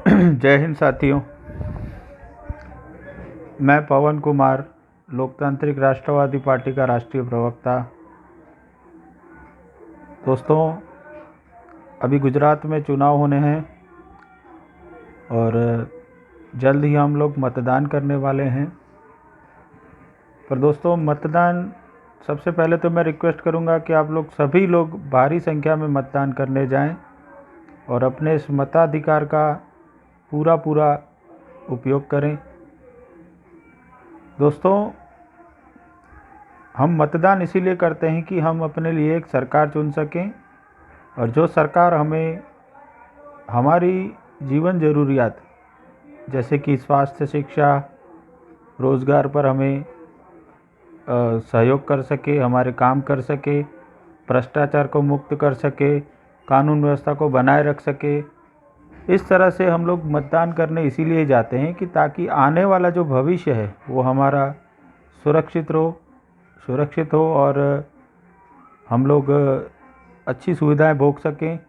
जय हिंद साथियों। मैं पवन कुमार, लोकतांत्रिक राष्ट्रवादी पार्टी का राष्ट्रीय प्रवक्ता। दोस्तों, अभी गुजरात में चुनाव होने हैं और जल्द ही हम लोग मतदान करने वाले हैं। पर दोस्तों, मतदान सबसे पहले तो मैं रिक्वेस्ट करूंगा कि आप लोग सभी लोग भारी संख्या में मतदान करने जाएं और अपने इस मताधिकार का पूरा उपयोग करें। दोस्तों, हम मतदान इसीलिए करते हैं कि हम अपने लिए एक सरकार चुन सकें और जो सरकार हमें हमारी जीवन ज़रूरियात जैसे कि स्वास्थ्य, शिक्षा, रोज़गार पर हमें सहयोग कर सके, हमारे काम कर सके, भ्रष्टाचार को मुक्त कर सके, कानून व्यवस्था को बनाए रख सके। इस तरह से हम लोग मतदान करने इसीलिए जाते हैं कि ताकि आने वाला जो भविष्य है वो हमारा सुरक्षित हो और हम लोग अच्छी सुविधाएं भोग सकें।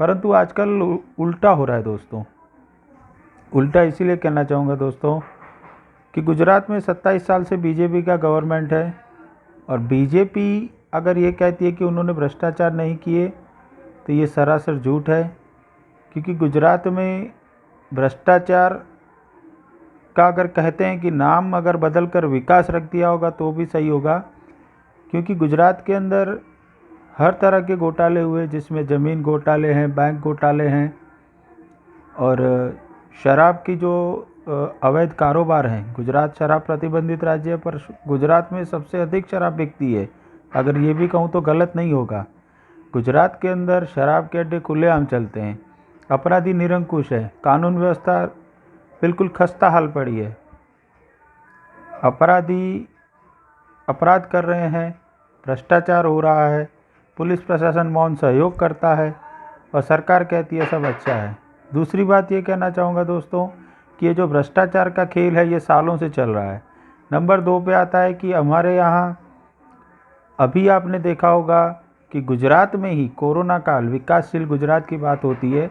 परंतु आजकल उल्टा हो रहा है दोस्तों। उल्टा इसीलिए कहना चाहूँगा दोस्तों कि गुजरात में 27 साल से बीजेपी का गवर्नमेंट है और बीजेपी अगर ये कहती है कि उन्होंने भ्रष्टाचार नहीं किए तो ये सरासर झूठ है, क्योंकि गुजरात में भ्रष्टाचार का अगर कहते हैं कि नाम अगर बदल कर विकास रख दिया होगा तो भी सही होगा, क्योंकि गुजरात के अंदर हर तरह के घोटाले हुए, जिसमें ज़मीन घोटाले हैं, बैंक घोटाले हैं और शराब की जो अवैध कारोबार हैं। गुजरात शराब प्रतिबंधित राज्य है, पर गुजरात में सबसे अधिक शराब बिकती है। अगर ये भी कहूँ तो गलत नहीं होगा। गुजरात के अंदर शराब के अड्डे खुलेआम चलते हैं, अपराधी निरंकुश है, कानून व्यवस्था बिल्कुल खस्ता हाल पड़ी है। अपराधी अपराध कर रहे हैं, भ्रष्टाचार हो रहा है, पुलिस प्रशासन मौन सहयोग करता है और सरकार कहती है सब अच्छा है। दूसरी बात ये कहना चाहूँगा दोस्तों कि ये जो भ्रष्टाचार का खेल है ये सालों से चल रहा है। नंबर 2 पे आता है कि हमारे यहाँ अभी आपने देखा होगा कि गुजरात में ही कोरोना काल, विकासशील गुजरात की बात होती है।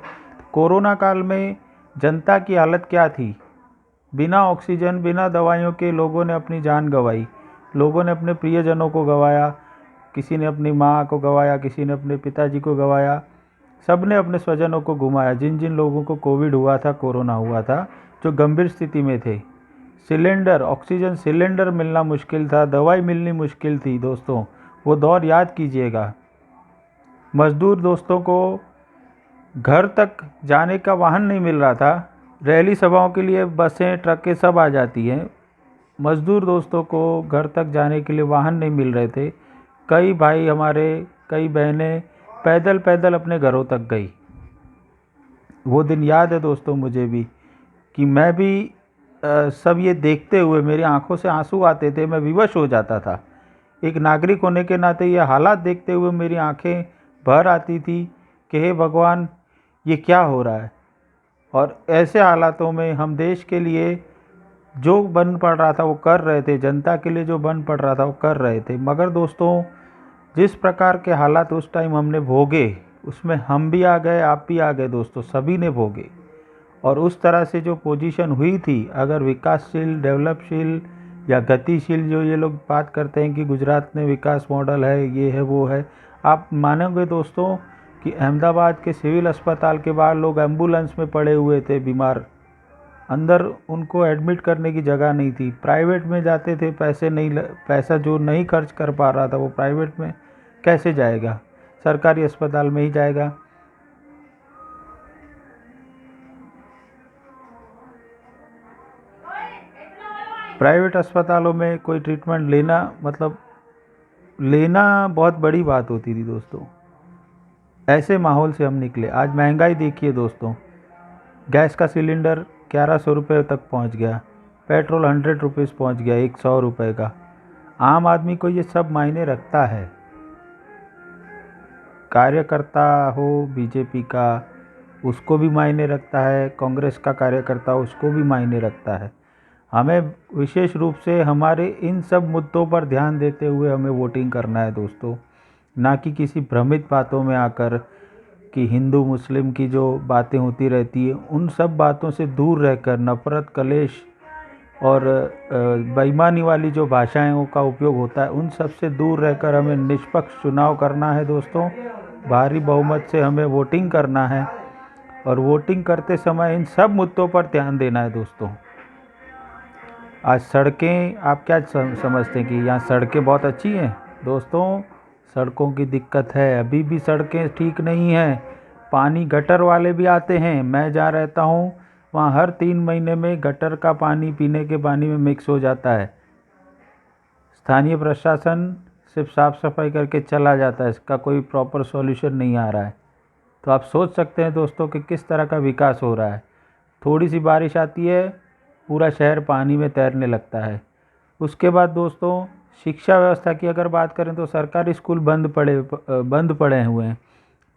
कोरोना काल में जनता की हालत क्या थी? बिना ऑक्सीजन, बिना दवाइयों के लोगों ने अपनी जान गंवाई, लोगों ने अपने प्रियजनों को गंवाया, किसी ने अपनी माँ को गंवाया, किसी ने अपने पिताजी को गंवाया, सब ने अपने स्वजनों को गुमाया। जिन जिन लोगों को कोविड हुआ था, कोरोना हुआ था, जो गंभीर स्थिति में थे, ऑक्सीजन सिलेंडर मिलना मुश्किल था, दवाई मिलनी मुश्किल थी। दोस्तों, वो दौर याद कीजिएगा। मज़दूर दोस्तों को घर तक जाने का वाहन नहीं मिल रहा था। रैली सभाओं के लिए बसें, ट्रकें सब आ जाती हैं। मज़दूर दोस्तों को घर तक जाने के लिए वाहन नहीं मिल रहे थे। कई भाई हमारे, कई बहनें पैदल पैदल अपने घरों तक गई। वो दिन याद है दोस्तों मुझे भी, कि मैं भी सब ये देखते हुए मेरी आंखों से आंसू आते थे, मैं विवश हो जाता था। एक नागरिक होने के नाते ये हालात देखते हुए मेरी आंखें भर आती थी कि हे भगवान, ये क्या हो रहा है। और ऐसे हालातों में हम देश के लिए जो बन पड़ रहा था वो कर रहे थे, जनता के लिए जो बन पड़ रहा था वो कर रहे थे। मगर दोस्तों, जिस प्रकार के हालात उस टाइम हमने भोगे, उसमें हम भी आ गए, आप भी आ गए दोस्तों, सभी ने भोगे। और उस तरह से जो पोजीशन हुई थी, अगर विकासशील, डेवलपशील या गतिशील जो ये लोग बात करते हैं कि गुजरात में विकास मॉडल है, ये है, वो है, आप मानोगे दोस्तों कि अहमदाबाद के सिविल अस्पताल के बाहर लोग एम्बुलेंस में पड़े हुए थे बीमार, अंदर उनको एडमिट करने की जगह नहीं थी। प्राइवेट में जाते थे, पैसा जो नहीं खर्च कर पा रहा था वो प्राइवेट में कैसे जाएगा, सरकारी अस्पताल में ही जाएगा। प्राइवेट अस्पतालों में कोई ट्रीटमेंट लेना बहुत बड़ी बात होती थी दोस्तों। ऐसे माहौल से हम निकले। आज महंगाई देखिए दोस्तों, गैस का सिलेंडर 1100 रुपये तक पहुंच गया, पेट्रोल 100 रुपीज़ पहुँच गया, 100 रुपये का। आम आदमी को ये सब मायने रखता है। कार्यकर्ता हो बीजेपी का, उसको भी मायने रखता है, कांग्रेस का कार्यकर्ता उसको भी मायने रखता है। हमें विशेष रूप से हमारे इन सब मुद्दों पर ध्यान देते हुए हमें वोटिंग करना है दोस्तों, ना कि किसी भ्रमित बातों में आकर कि हिंदू मुस्लिम की जो बातें होती रहती है उन सब बातों से दूर रहकर नफ़रत, कलेश और बेईमानी वाली जो भाषाओं का उपयोग होता है उन सब से दूर रहकर हमें निष्पक्ष चुनाव करना है दोस्तों। भारी बहुमत से हमें वोटिंग करना है और वोटिंग करते समय इन सब मुद्दों पर ध्यान देना है दोस्तों। आज सड़कें, आप क्या समझते हैं कि यहाँ सड़कें बहुत अच्छी हैं? दोस्तों, सड़कों की दिक्कत है, अभी भी सड़कें ठीक नहीं हैं। पानी गटर वाले भी आते हैं, मैं जहाँ रहता हूँ वहाँ हर 3 महीने में गटर का पानी पीने के पानी में मिक्स हो जाता है। स्थानीय प्रशासन सिर्फ साफ़ सफाई करके चला जाता है, इसका कोई प्रॉपर सॉल्यूशन नहीं आ रहा है। तो आप सोच सकते हैं दोस्तों कि किस तरह का विकास हो रहा है। थोड़ी सी बारिश आती है, पूरा शहर पानी में तैरने लगता है। उसके बाद दोस्तों, शिक्षा व्यवस्था की अगर बात करें तो सरकारी स्कूल बंद पड़े हुए हैं।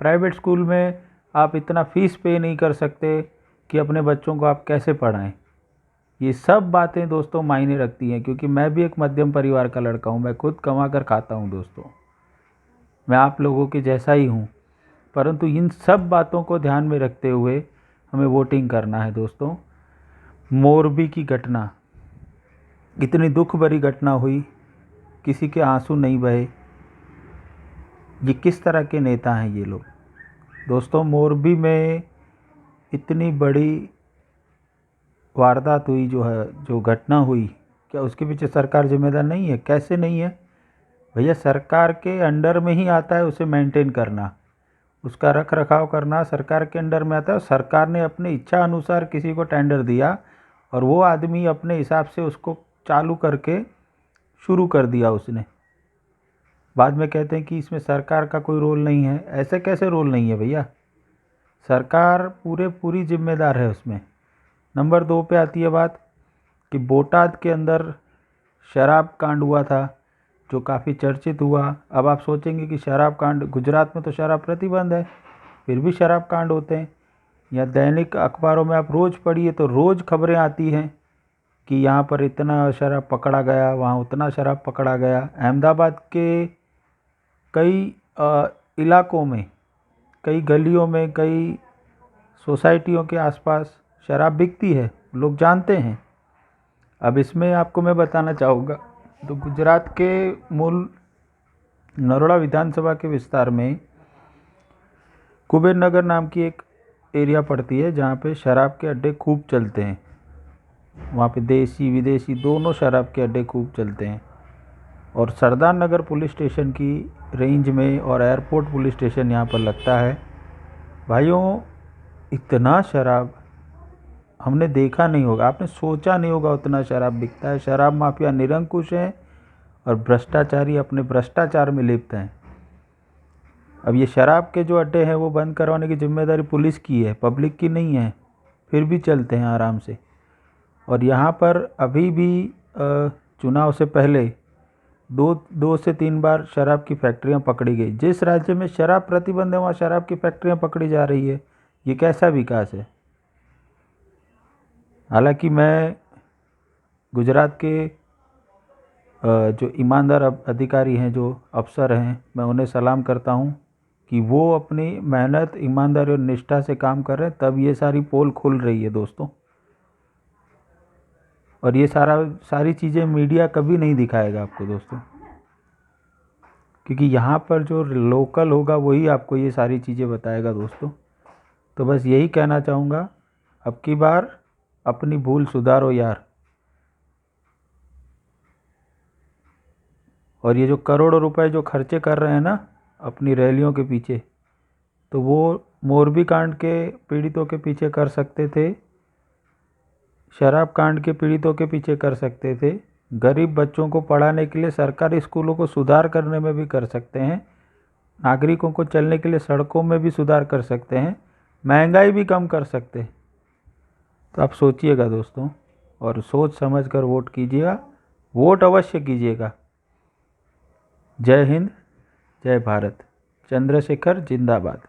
प्राइवेट स्कूल में आप इतना फ़ीस पे नहीं कर सकते कि अपने बच्चों को आप कैसे पढ़ाएं। ये सब बातें दोस्तों मायने रखती हैं, क्योंकि मैं भी एक मध्यम परिवार का लड़का हूँ, मैं खुद कमा कर खाता हूँ दोस्तों, मैं आप लोगों के जैसा ही हूँ। परंतु इन सब बातों को ध्यान में रखते हुए हमें वोटिंग करना है दोस्तों। मोरबी की घटना, इतनी दुख भरी घटना हुई, किसी के आंसू नहीं बहे। ये किस तरह के नेता हैं ये लोग? दोस्तों, मोरबी में इतनी बड़ी वारदात हुई, जो घटना हुई, क्या उसके पीछे सरकार जिम्मेदार नहीं है? कैसे नहीं है भैया? सरकार के अंडर में ही आता है उसे मेंटेन करना, उसका रख रखाव करना सरकार के अंडर में आता है। सरकार ने अपनी इच्छा अनुसार किसी को टेंडर दिया और वो आदमी अपने हिसाब से उसको चालू करके शुरू कर दिया उसने। बाद में कहते हैं कि इसमें सरकार का कोई रोल नहीं है। ऐसे कैसे रोल नहीं है भैया? सरकार पूरी जिम्मेदार है उसमें। नंबर 2 पे आती है बात कि बोटाद के अंदर शराब कांड हुआ था, जो काफ़ी चर्चित हुआ। अब आप सोचेंगे कि शराब कांड, गुजरात में तो शराब प्रतिबंध है, फिर भी शराब कांड होते हैं। या दैनिक अखबारों में आप रोज़ पढ़िए तो रोज़ खबरें आती हैं कि यहाँ पर इतना शराब पकड़ा गया, वहाँ उतना शराब पकड़ा गया। अहमदाबाद के कई इलाकों में, कई गलियों में, कई सोसाइटियों के आसपास शराब बिकती है, लोग जानते हैं। अब इसमें आपको मैं बताना चाहूँगा, तो गुजरात के मूल नरोड़ा विधानसभा के विस्तार में कुबेर नगर नाम की एक एरिया पड़ती है, जहाँ पे शराब के अड्डे खूब चलते हैं। वहाँ पे देसी विदेशी दोनों शराब के अड्डे खूब चलते हैं। और सरदार नगर पुलिस स्टेशन की रेंज में और एयरपोर्ट पुलिस स्टेशन यहाँ पर लगता है। भाइयों, इतना शराब हमने देखा नहीं होगा, आपने सोचा नहीं होगा उतना शराब बिकता है। शराब माफिया निरंकुश हैं और भ्रष्टाचारी अपने भ्रष्टाचार में लिप्त हैं। अब ये शराब के जो अड्डे हैं वो बंद करवाने की जिम्मेदारी पुलिस की है, पब्लिक की नहीं है, फिर भी चलते हैं आराम से। और यहाँ पर अभी भी चुनाव से पहले 2 से 3 बार शराब की फैक्ट्रियाँ पकड़ी गई। जिस राज्य में शराब प्रतिबंध है वहाँ शराब की फैक्ट्रियाँ पकड़ी जा रही है। ये कैसा विकास है? हालांकि मैं गुजरात के जो ईमानदार अधिकारी हैं, जो अफसर हैं, मैं उन्हें सलाम करता हूं कि वो अपनी मेहनत, ईमानदारी और निष्ठा से काम कर रहे हैं, तब ये सारी पोल खुल रही है दोस्तों। और ये सारी चीज़ें मीडिया कभी नहीं दिखाएगा आपको दोस्तों, क्योंकि यहाँ पर जो लोकल होगा वही आपको ये सारी चीज़ें बताएगा दोस्तों। तो बस यही कहना चाहूँगा, अब की बार अपनी भूल सुधारो यार। और ये जो करोड़ों रुपए जो खर्चे कर रहे हैं ना अपनी रैलियों के पीछे, तो वो मोरबी कांड के पीड़ितों के पीछे कर सकते थे, शराब कांड के पीड़ितों के पीछे कर सकते थे, गरीब बच्चों को पढ़ाने के लिए सरकारी स्कूलों को सुधार करने में भी कर सकते हैं, नागरिकों को चलने के लिए सड़कों में भी सुधार कर सकते हैं, महंगाई भी कम कर सकते हैं। तो आप सोचिएगा दोस्तों, और सोच समझ कर वोट कीजिएगा, वोट अवश्य कीजिएगा। जय हिंद, जय भारत। चंद्रशेखर जिंदाबाद।